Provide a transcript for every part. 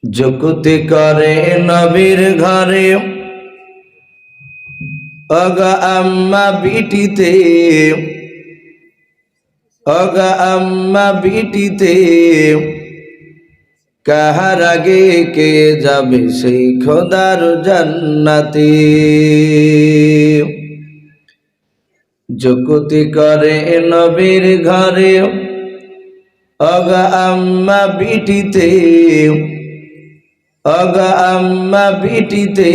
যুক্তি করে নবীর ঘরে অগা আম্মা বিটিতে, অগা আম্মা বিটিতে, কাহার আগে কে যাবে সেই খোদার জান্নাতে। যুক্তি করে নবীর ঘরে অগা আম্মা বিটিতে, অগা আম্মা বিটিতে,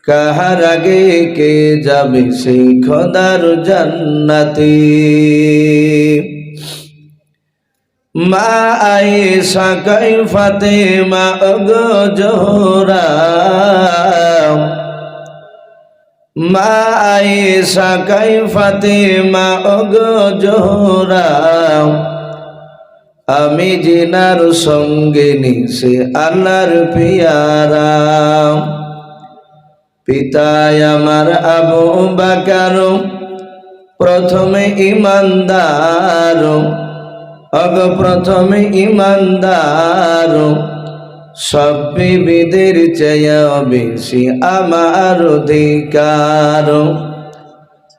কাহার আগে কে যাবে সেই খোদার জান্নাতে। মা আয়েশা কই ফাতেমা ওগো জোহরা, মা আয়েশা কই ফাতেমা ওগো জোহরা, আমি জিনার সঙ্গিনী সে আল্লাহর পিয়ারা। পিতায় আমার আবু বকর প্রথমে ইমানদার, অগ প্রথমে ইমানদার, সব বিবিদের চেয়ে বেশি আমার অধিকার।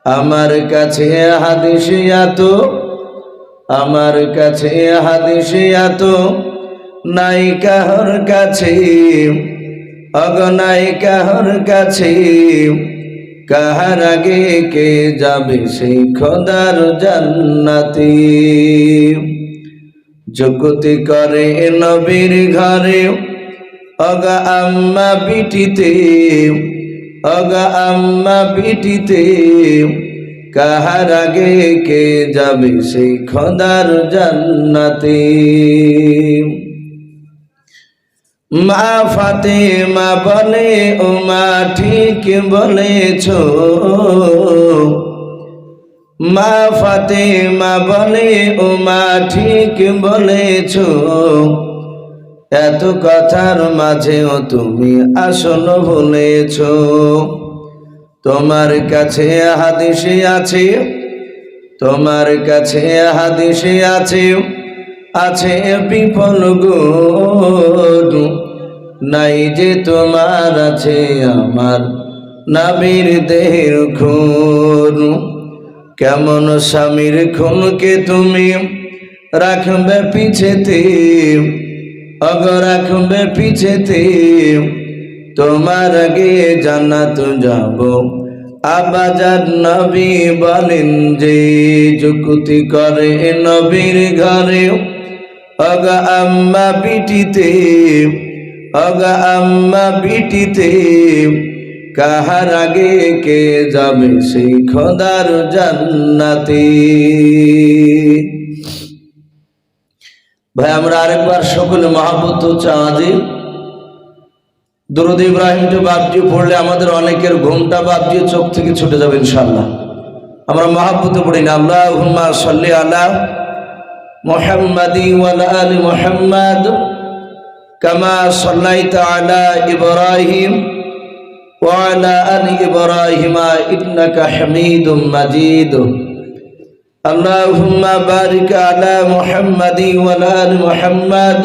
আমার কাছে হাদিস এত, আমার কাছে হাদিস এত নাই কাহর কাছে, অগ নাই কাহর কাছে, কাহার আগে কে যাবে সেই খোদার জান্নাতে। যুক্তি করে নবীর ঘরে অগা আম্মা বিটিতে, অগা আম্মা বিটিতে, কাহার আগে কে যাবে সেই খোদার জান্নাতে। মা ফাতেমা বলে ও মা ঠিক বলেছ, মা ফাতেমা বলে ও মা ঠিক বলেছ, এত কথার মাঝেও তুমি আসল বলেছ। তোমার কাছে হাদিস আছে, তোমার কাছে হাদিস আছে, আছে বিফল গুণ, নাই যে তোমার আছে আমার নবীর দেহের খুন। কেমন স্বামীর খুনকে তুমি রাখবে পিছেতে, অগ রাখবে পিছেতে, তোমার আগে জান্নাত যাব আবাজার নবী বলেন যে। যুক্তি করে নবীর ঘরে অগা আম্মা বিটিতে, অগা আম্মা বিটিতে, কাহার আগে কে যাবে সেই খোদার জান্নাতে। ভাই আমরা আরেকবার সকলে মহাব্বত চাঁদে দরুদ ইব্রাহিম তো বাপজি পড়লে আমাদের অনেকের ঘুমটা বাপজি চোখ থেকে ছুটে যাবে ইনশাআল্লাহ। আমরা মহাব্বতে পড়ি না, আল্লাহুম্মা সাল্লি আলা মুহাম্মাদি ওয়া আলা আলি মুহাম্মাদ কামা সাল্লাইতা আলা ইব্রাহিম ওয়া আলা আলি ইব্রাহিম ইন্নাকা হামিদুম মাজিদ। আল্লাহুম্মা বারিক আলা মুহাম্মাদি ওয়া আলা আলি মুহাম্মাদ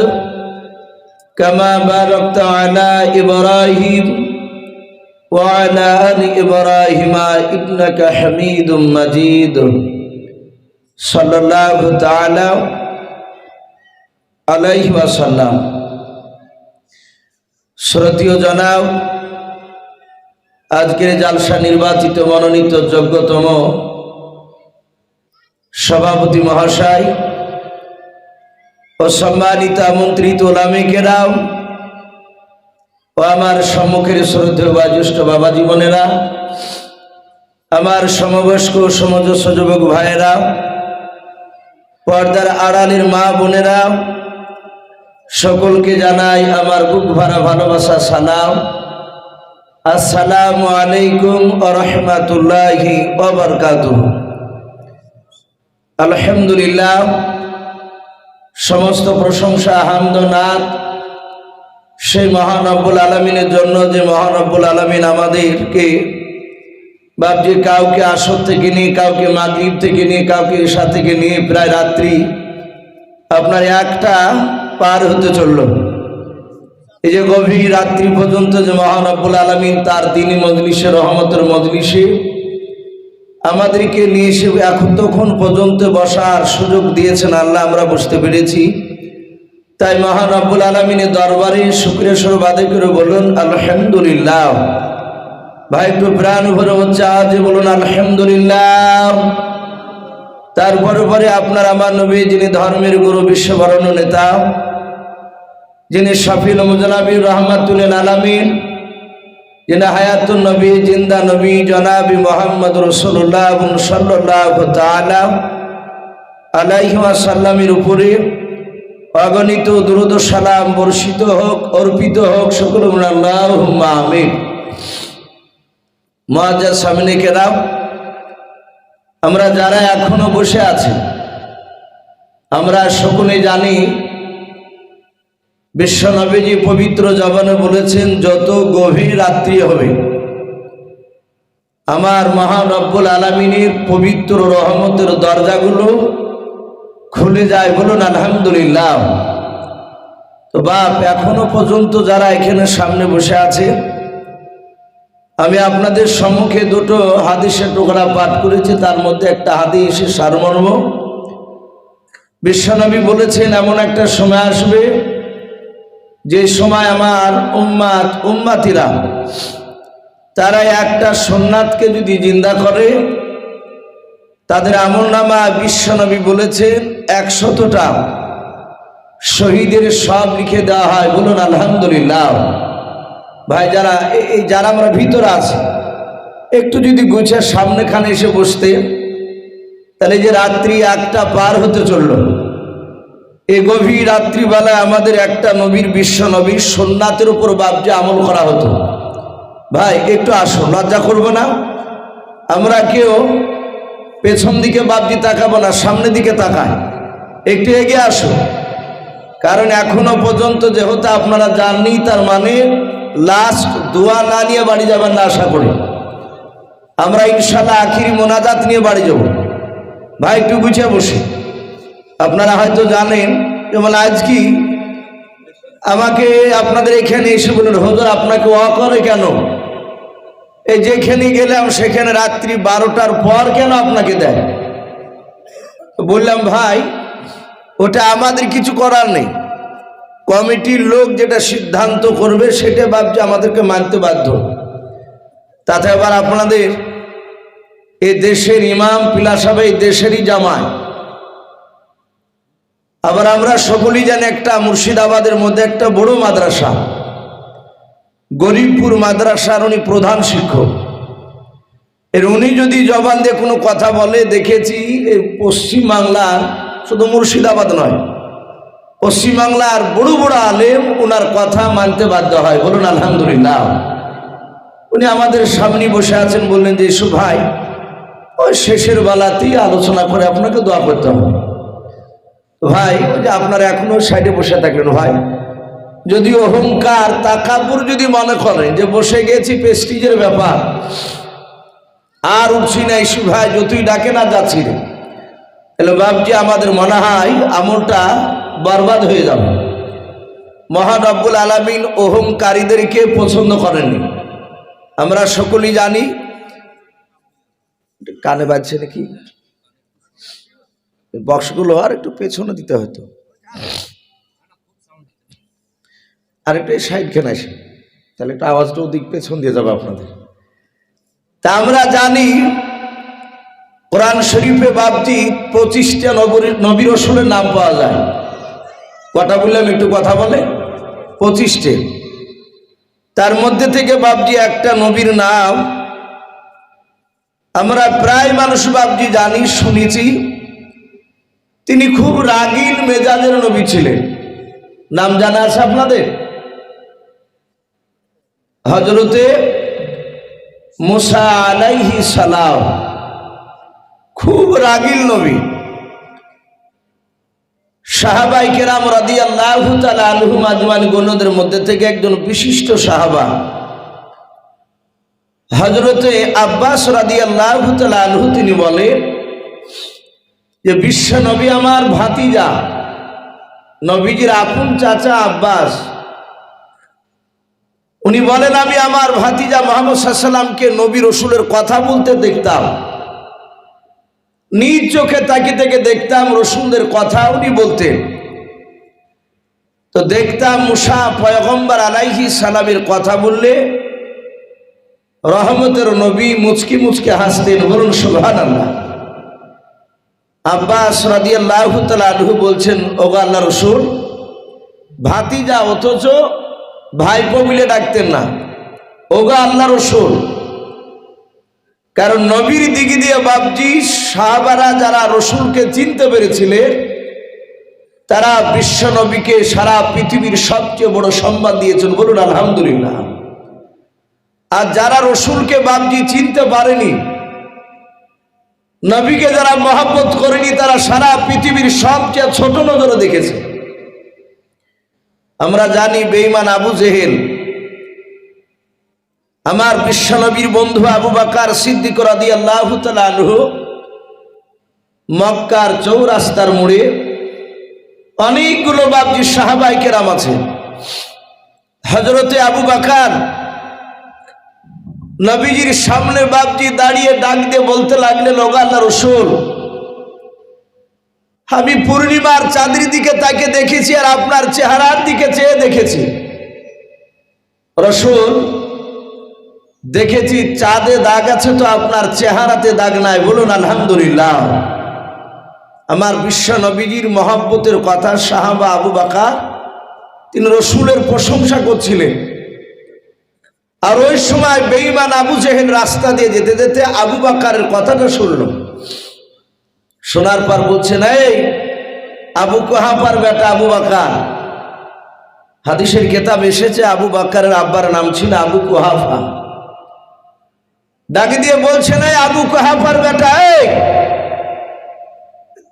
কামা বারাকতা আলা ইব্রাহিম ওয়া আলা আলি ইব্রাহিম ইন্নাকা হামিদুম মাজিদ। সাল্লাল্লাহু তাআলা আলাইহি ওয়াসাল্লাম। শ্রদ্ধেয় জনাব, আজকের জালসা নির্বাচিত মনোনীত যোগ্যতম সভাপতি মহাশয় ও সম্মানিত আমন্ত্রিত ওলামে কেরাম ও আমার সম্মুখের শ্রদ্ধেয় বা জ্যেষ্ঠ বাবা জীবনেরা, আমার সমবয়স্ক সমজস্ব যুবক ভাইয়েরা, পর্দার আড়ালের মা বোনেরা, সকলকে জানাই আমার বুক ভরা ভালোবাসা সালাম। আসসালামু আলাইকুম ওয়া রাহমাতুল্লাহি ওয়া বারাকাতুহু। আলহামদুলিল্লাহ, সমস্ত প্রশংসা হামদ নাত সেই মহান রব্বুল আলামিনের জন্য, যে মহান রব্বুল আলামিন আমাদেরকে বাপজি কাউকে আসর থেকে নিয়ে, কাউকে মাগরিব থেকে নিয়ে, কাউকে ঈশা থেকে নিয়ে প্রায় রাত্রি আপনার একটা পার হতে চলল। এই যে গভীর রাত্রি পর্যন্ত যে মহান রব্বুল আলামিন তার দ্বীনি মজলিসে, রহমতের মজলিসে আমাদেরকে নিয়ে এসে এতক্ষণ পর্যন্ত বসার সুযোগ দিয়েছেন আল্লাহ, আমরা বুঝতে পেরেছি। তাই মহান রব্বুল আলামিনের দরবারে শুকরিয়া স্বরূপ আদায় করে বলুন আলহামদুলিল্লাহ। ভাই একটু প্রাণ ভরে হচ্ছে আজ বলুন আলহামদুলিল্লাহ। তারপরে পরে আপনার আমার নবী, যিনি ধর্মের গুরু, বিশ্ববরণ্য নেতা, যিনি শাফিউল মুজনাবি রহমাতুল আলামিন, যিনি হায়াতুন নবী, জিন্দা নবী জনাবি মোহাম্মদ রাসূলুল্লাহ সাল্লাল্লাহু তাআলা আলাইহি ওয়াসাল্লামের উপরে অগণিত দুরূদ ও সালাম বর্ষিত হোক, অর্পিত হোক। সকলে বলুন আল্লাহুম্মা আমিন। মুআজ্জাজ সামনে কেরাম, আমরা যারা এখনো বসে আছি, আমরা সকলে জানি বিশ্বনবীজি পবিত্র জবানে বলেছেন, যত গভীর রাত্রি হবে আমার মহান রব্বুল আলামিনের পবিত্র রহমতের দরজাগুলো খুলে যায়। বলুন আলহামদুলিল্লাহ। তো বাপ, এখনো পর্যন্ত যারা এখানে সামনে বসে আছে, আমি আপনাদের সম্মুখে দুটো হাদিসের টুকরা পাঠ করেছি। তার মধ্যে একটা হাদিসের সারমর্ম, বিশ্বনবী বলেছেন এমন একটা সময় আসবে যে সময় আমার উম্মাতিরা তারা একটা সুন্নাতকে যদি জিন্দা করে, তাদের আমলনামা বিশ্বনবী বলেছেন 100টা শহীদের সব লিখে দেওয়া হয়। বলুন আলহামদুলিল্লাহ। ভাই যারা আমরা ভিতরে আছি, একটু যদি গুছিয়ে সামনেখানে এসে বসতে, তাহলে যে রাত্রি 1টা পার হতে চললো, এই গভীর রাত্রিবেলায় আমাদের একটা নবীর, বিশ্ব নবীর সুন্নাতের উপর বাবজি আমল করা হতো। ভাই একটু আসো, লজ্জা করবো না? আমরা কেউ পেছন দিকে বাবজি তাকাবো না, সামনের দিকে তাকায়। একটু এগিয়ে আসো, কারণ এখনো পর্যন্ত যেহেতু আপনারা জাননি, তার মানে লাস্ট দোয়া না নিয়ে বাড়ি যাবেন না আশা করি। আমরা ইনশাল্লাহ আখিরি মোনাজাত নিয়ে বাড়ি যাব। ভাই একটু গুছিয়ে বসি। আপনারা হয়তো জানেন, যেমন আজ কি আমাকে আপনাদের এখানে এসে বললেন, হুজুর আপনাকে ওয়া করে কেন? এই যেখানে গেলাম সেখানে রাত্রি 12টার পর কেন আপনাকে দেয়? বললাম ভাই, ওটা আমাদের কিছু করার নেই। কমিটির লোক যেটা সিদ্ধান্ত করবে সেটা ভাবছে আমাদেরকে মানতে বাধ্য। তাতে আবার আপনাদের এই দেশের ইমাম পিলা সাহেব এই দেশেরই জামাই। আবার আমরা সকলেই জানি একটা মুর্শিদাবাদের মধ্যে একটা বড় মাদ্রাসা, গরিবপুর মাদ্রাসার উনি প্রধান শিক্ষক। উনি যদি জবান দিয়ে কোনো কথা বলে, দেখেছি এই পশ্চিমবাংলার, শুধু মুর্শিদাবাদ নয়, পশ্চিমবাংলার বড় বড় আলেম ওনার কথা মানতে বাধ্য হয়। বলুন আলহামদুলিল্লাহ। উনি আমাদের সামনে বসে আছেন, বললেন যে ইসু ভাই, ওই শেষের বেলাতেই আলোচনা করে আপনাকে দোয়া করতে হবে। ভাই ওই যে আপনারা এখনো সাইডে বসে থাকলেন, ভাই যদি অহংকার তাকাব্বুর যদি মনে করেন যে বসে গেছি প্রেস্টিজের ব্যাপার, আর উঠছি না ইসু ভাই, যতই ডাকে না যাচ্ছি রে, তাহলে বাবজি আমাদের মনে হয় আমলটা বরবাদ হয়ে যাবে। মহান রব্বুল আলামিন অহংকারীদেরকে পছন্দ করেননি, আমরা সকলেই জানি। কানে বাজছে নাকি? বক্সগুলো আর একটু পেছনে দিতে হতো, আর একটু সাইড খেয়ে আসে, তাহলে একটু আওয়াজটা ওদিক পেছন দিয়ে যাবে আপনাদের। তা আমরা জানি কোরআন শরীফে বাবজি 25টা নবী রাসূলের নাম পাওয়া যায়। কথা বললাম, একটু কথা বলে 25টে। তার মধ্যে থেকে বাবজি একটা নবীর নাম আমরা প্রায় মানুষ বাবজি জানি, শুনেছি। তিনি খুব রাগীন মেজাজের নবী ছিলেন। নাম জানা আছে আপনাদের? হযরতে মুসা আলাইহিস সালাম, খুব রাগীল নবী। সাহাবায়ে কেরাম রাদিয়াল্লাহু তাআলা আনহুম আজমাইন গণদের মধ্যে থেকে একজন বিশিষ্ট সাহাবা হযরতে আব্বাস রাদিয়াল্লাহু তাআলা আনহু, তিনি বলেন যে বিশ্ব নবী আমার ভাতিজা, নবীজির আপন চাচা আব্বাস, উনি বলেন, আমি আমার ভাতিজা মুহাম্মদ সাল্লাল্লাহু আলাইহি ওয়াসাল্লামকে নবী রসুলের কথা বলতে দেখতাম, নিজ চোখে তাকিয়ে থেকে দেখতাম রসুলদের কথা উনি বলতেন। তো দেখতাম মুসা পয়গম্বর আলাইহিস সালামের কথা বললে রহমতের নবী মুচকি মুচকি হাসতেন। বলুন সুবহানাল্লাহ। আব্বাস রাদিয়াল্লাহু তাআলা আনহু বলছেন, ওগো আল্লাহর রাসূল, ভাতিজা অথচ ভাইপো বলে ডাকতেন না, ওগো আল্লাহর রাসূল। কারণ নবীর দিকে দিয়ে বাপজি সাহাবারা যারা রসুলকে চিনতে পেরেছিলেন তারা বিশ্ব নবীকে সারা পৃথিবীর সবচেয়ে বড় সম্মান দিয়েছেন। বলুন আলহামদুলিল্লাহ। আর যারা রসুলকে বাপজি চিনতে পারেনি, নবীকে যারা মহব্বত করেনি, তারা সারা পৃথিবীর সবচেয়ে ছোট নজরে দেখেছে। আমরা জানি বেঈমান আবু জেহেল আমার বিশ্বনবীর বন্ধু আবু বকর সিদ্দিক রাদিয়াল্লাহু তাআলা আনহু মক্কার চৌরাস্তার মোড়ে অনেকগুলো বাপজি সাহাবায়ে কেরাম আছে। হযরতে আবু বকর নবীজির সামনে বাপজি দাঁড়িয়ে ডাক দিয়ে বলতে লাগলেন, ওগো আল্লাহর রাসূল, আমি পূর্ণিমার চাঁদের দিকে তাকে দেখেছি আর আপনার চেহারার দিকে চেয়ে দেখেছি। রাসূল, দেখেছি চাঁদে দাগ আছে, তো আপনার চেহারাতে দাগ নাই। বলুন আলহামদুলিল্লাহ। আমার বিশ্ব নবীজির মহব্বতের কথা সাহাবা আবু বকর তিনি রসুলের প্রশংসা করছিলেন। আর ওই সময় বেঈমান আবু জেহেল রাস্তা দিয়ে যেতে যেতে আবু বকরের কথাটা শুনল। শোনার পর বলছেন, এই আবু কুহাফার বেটা আবু বকর। হাদিসের কিতাব এসেছে আবু বকরের আব্বার নাম ছিল আবু কুহাফা। ডাকে দিয়ে বলছেন, এই আবু কুহাফার বেটা, এই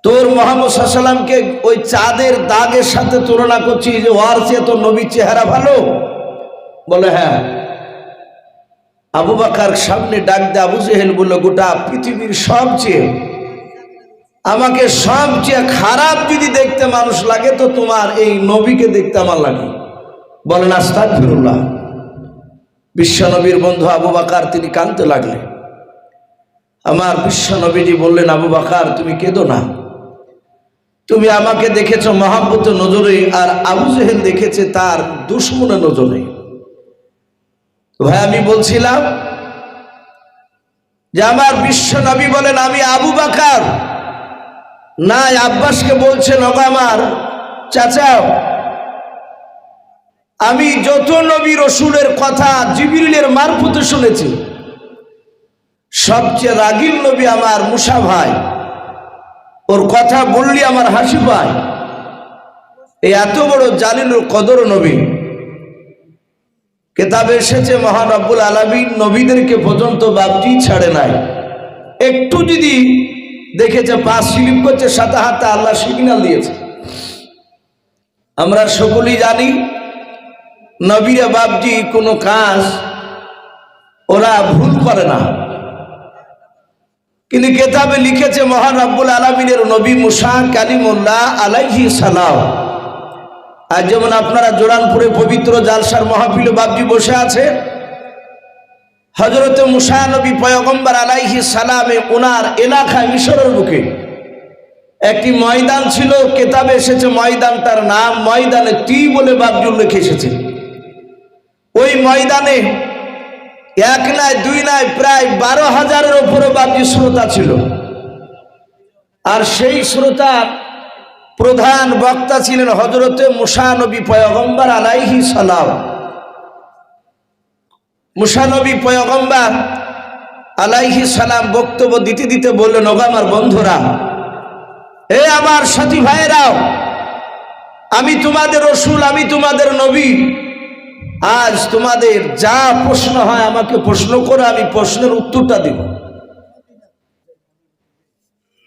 তোর মুহাম্মদ সাল্লাল্লাহু আলাইহি ওয়াসাল্লামকে ওই চাঁদের দাগের সাথে তুলনা করছিস যে ওর চেয়ে তোর নবীর চেহারা ভালো? বলে হ্যাঁ। আবু বকর সামনে ডাক দিয়ে আবু জেহেল বলল, গোটা পৃথিবীর সবচেয়ে আমাকে সবচেয়ে খারাপ যদি দেখতে মানুষ লাগে তো তোমার এই নবীকে দেখতে আমার লাগে। বলেন আস্তাগফিরুল্লাহ। বিশ্ব নবীর বন্ধু আবু বকর তিনি কাঁদতে লাগলেন। আমার বিশ্ব নবীজি বললেন, আবু বকর তুমি কেঁদো না, তুমি আমাকে দেখেছো মহব্বতের নজরে, আর আবু জেহেল দেখেছে তার দুশমনের নজরে। ভাই আমি বলছিলাম যে আমার বিশ্ব নবী বলেন, আমি আবু বকর না আব্বাসকে বলছেন, ওগো আমার চাচাও, আমি যত নবী রসুলের কথা জিবরিলের মারফতে শুনেছি, সবচেয়ে রাগীব নবী আমার মুসা ভাই। ওর কথা বললি আমার হাসি পায়। এই এত বড় জালিলুল কদর নবী। কিতাবে এসেছে মহান রব্বুল আলামিন নবীদেরকে পর্যন্ত বাপজি ছাড়ে নাই। একটু যদি দেখেছে পা স্লিপ করছে, সাথে হাতে আল্লাহ সিগন্যাল দিয়েছে। আমরা সকলেই জানি নবীরা বাপজি কোনো কাজ ওরা ভুল করে না, কিন্তু কিতাবে লিখেছে মহান রব্বুল আলামিনের নবী মুসা কালিমুল্লাহ আলাইহিস সালাম। আর যেমন আপনারা জোরানপুরে পবিত্র জালসার মাহফিলে বাপজি বসে আছে, হযরত মুসা নবী পয়গম্বর আলাইহিস সালামে ওনার এলাকায় মিশরের বুকে একটি ময়দান ছিল। কিতাবে এসেছে ময়দানটার নাম ময়দানে তি বলে বাপজি উল্লেখ এসেছে। ওই ময়দানে এক নয় দুই নয় প্রায় 12,000-এর উপরে বাপজি শ্রোতা ছিল। আর সেই শ্রোতার প্রধান বক্তা ছিলেন হযরতে মুসা নবী পয়গম্বর আলাইহিস সালাম। মুসা নবী পয়গম্বর আলাইহিস সালাম বক্তব্য দিতে দিতে বললেন, ওগো আমার বন্ধুরা, হে আমার সাথী ভাইরাও, আমি তোমাদের রাসূল, আমি তোমাদের নবী। আজ তোমাদের যা প্রশ্ন হয় আমাকে প্রশ্ন করে, আমি প্রশ্নের উত্তরটা দিব।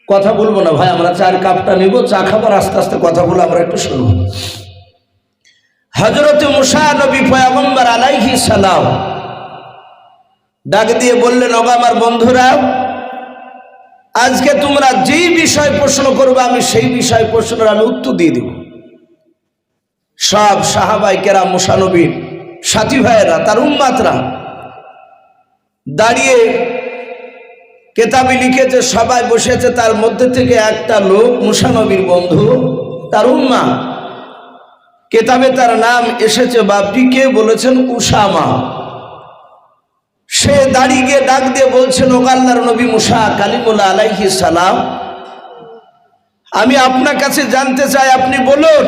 কথা বলবো না ভাই, আমরা চার কাপটা নিব, চা খাবার আস্তে আস্তে কথা বলে আমরা একটু শুনবো। হযরত মুসা নবী পয়গম্বর আলাইহিস সালাম ডাক দিয়ে বললেন, ওগো আমার বন্ধুরা, আজকে তোমরা যেই বিষয় প্রশ্ন করবে আমি সেই বিষয় প্রশ্নের আমি উত্তর দিয়ে দিব। সব সাহাবায়ে কেরাম মুসা নবীর সাথী ভাইয়েরা, তার উম্মাতরা দাঁড়িয়ে কেতাবে লিখেছে, সবাই বসেছে, তার মধ্যে থেকে একটা লোক মুসা নবীর বন্ধু, তার উম্মা, কেতাবে তার নাম এসেছে, বাপটিকে বলেছেন উসামা। সে দাঁড়িয়ে গিয়ে ডাক দিয়ে বলছেন, ও আল্লাহর নবী মুসা কালিমুল্লাহ আলাইহিস সালাম, আমি আপনার কাছে জানতে চাই, আপনি বলুন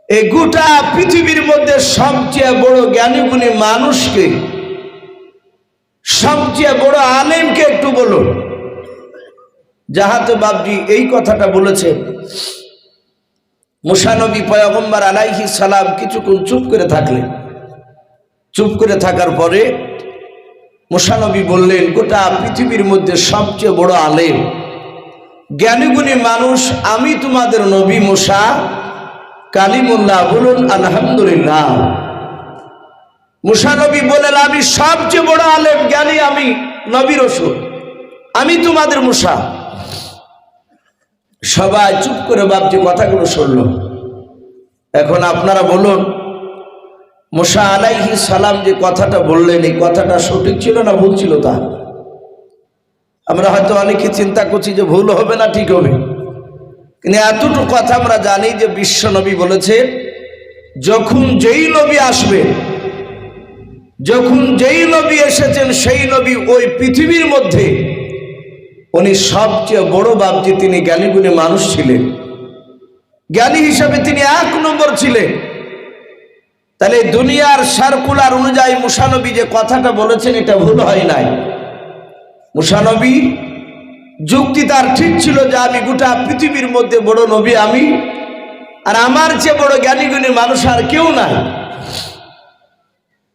এই গোটা পৃথিবীর মধ্যে সবচেয়ে বড় জ্ঞানী গুণী মানুষকে, সবচেয়ে বড় আলেমকে একটু বলুন। যাহাতে বাপজি এই কথাটা বলেছেন, মুসা নবী পয়গম্বর আলাইহিস সালাম কিছুক্ষণ চুপ করে থাকলেন। চুপ করে থাকার পরে মুসা নবী বললেন, গোটা পৃথিবীর মধ্যে সবচেয়ে বড় আলেম জ্ঞানীগুণী মানুষ আমি তোমাদের নবী মুসা কালিমুল্লাহ, বলুন আলহামদুলিল্লাহ। মুসা নবী বলেন, আমি সবচেয়ে বড় আলেম জ্ঞানী, আমি নবী রাসূল, আমি তোমাদের মুসা। সবাই চুপ করে বাপজি কথাগুলো শুনল। এখন আপনারা বলুন, মুসা আলাইহিস সালাম যে কথাটা বললেন, এই কথাটা সঠিক ছিল না ভুল ছিল? তা আমরা হয়তো অনেকে চিন্তা করছি যে ভুল হবে না ঠিক হবে, কিন্তু এতটুকু কথা আমরা জানি যে বিশ্ব নবী বলেছে, যখন যেই নবী আসবে, যখন যেই নবী এসেছেন, সেই নবী ওই পৃথিবীর মধ্যে উনি সবচেয়ে বড় বাপজি, তিনি জ্ঞানীগুণী মানুষ ছিলেন, জ্ঞানী হিসাবে তিনি 1 নম্বর ছিলেন। তাহলে দুনিয়ার সার্কুলার অনুযায়ী মুসা নবী যে কথাটা বলেছেন এটা ভুল হয় নাই। মুসা নবী যুক্তি তার ঠিক ছিল যে আমি গোটা পৃথিবীর মধ্যে বড় নবী আমি, আর আমার চেয়ে বড় জ্ঞানীগুণী মানুষ আর কেউ নাই।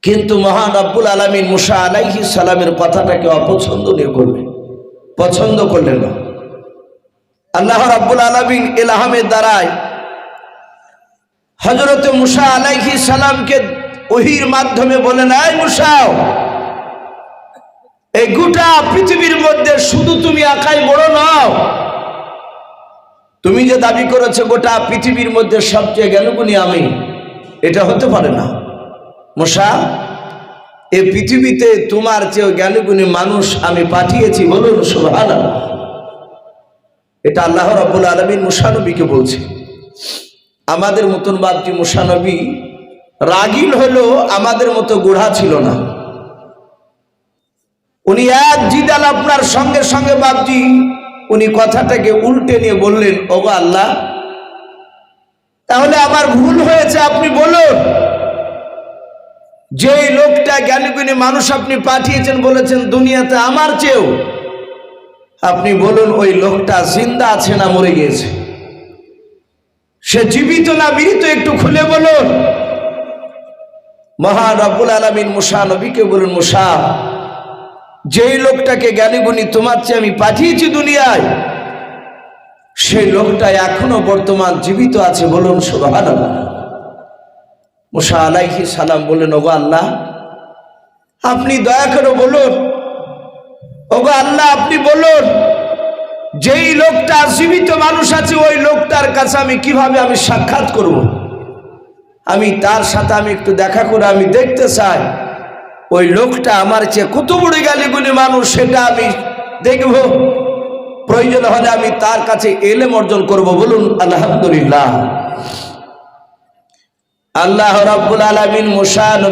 কিন্তু মহান রব্বুল আলামিন মুসা আলাইহিস সালামের কথাটাকে অপছন্দনীয় করলেন, পছন্দ করলেন না। আল্লাহ রাব্বুল আলামিন ইলহামের দ্বারায় হযরত মুসা আলাইহিস সালামকে ওহীর মাধ্যমে বলেন, এই মুসা, এই গোটা পৃথিবীর মধ্যে শুধু তুমি একাই বড় নও, তুমি যে দাবি করেছো গোটা পৃথিবীর মধ্যে সবচেয়ে জ্ঞানীগুণী আমি, এটা হতে পারে না। মুসা, এই পৃথিবীতে তোমার চেয়ে জ্ঞানীগুণী মানুষ আমি পাঠিয়েছি, বলুন সুবহানাল্লাহ। এটা আল্লাহ রাব্বুল আলামিন মুসা নবীকে বলছে। আমাদের মতন বাপজি মুসা নবী রাগিল হলো, আমাদের মতো গোড়া ছিল না। উনি এক জিদাল আপনার সঙ্গে সঙ্গে বাপজি উনি কথাটাকে উল্টে নিয়ে বললেন, ওগো আল্লাহ, তাহলে আমার ভুল হয়েছে, আপনি বলুন যে লোকটা জ্ঞানীগুণী মানুষ আপনি পাঠিয়েছেন, বলেছেন দুনিয়াতে আমার চেয়েও, আপনি বলুন ওই লোকটা জিন্দা আছে না মরে গিয়েছে? সে জীবিত না মৃত, একটু খুলে বলুন। মহান রব্বুল আলামিন মুসা নবীকে বলুন, মুসা, যেই লোকটাকে জ্ঞানীগুণী তোমার চেয়ে আমি পাঠিয়েছি দুনিয়ায়, সেই লোকটা এখনো বর্তমান জীবিত আছে, বলুন সুবহানাল্লাহ। মুসা আলাইহিস সালাম বললেন, ওগো আল্লাহ, আপনি দয়া করে বলুন, ওগো আল্লাহ আপনি বলুন, যেই লোকটা জীবিত মানুষ আছে ওই লোকটার কাছে আমি কিভাবে আমি সাক্ষাৎ করব? আমি তার সাথে আমি একটু দেখা করে আমি দেখতে চাই ওই লোকটা আমার চেয়ে কত বড় জ্ঞানীগুণী মানুষ, সেটা আমি দেখব। প্রয়োজন হলে আমি তার কাছে ইলম অর্জন করব, বলুন আলহামদুলিল্লাহ। আল্লাহ রাব্বুল আলামিন মুসা নবী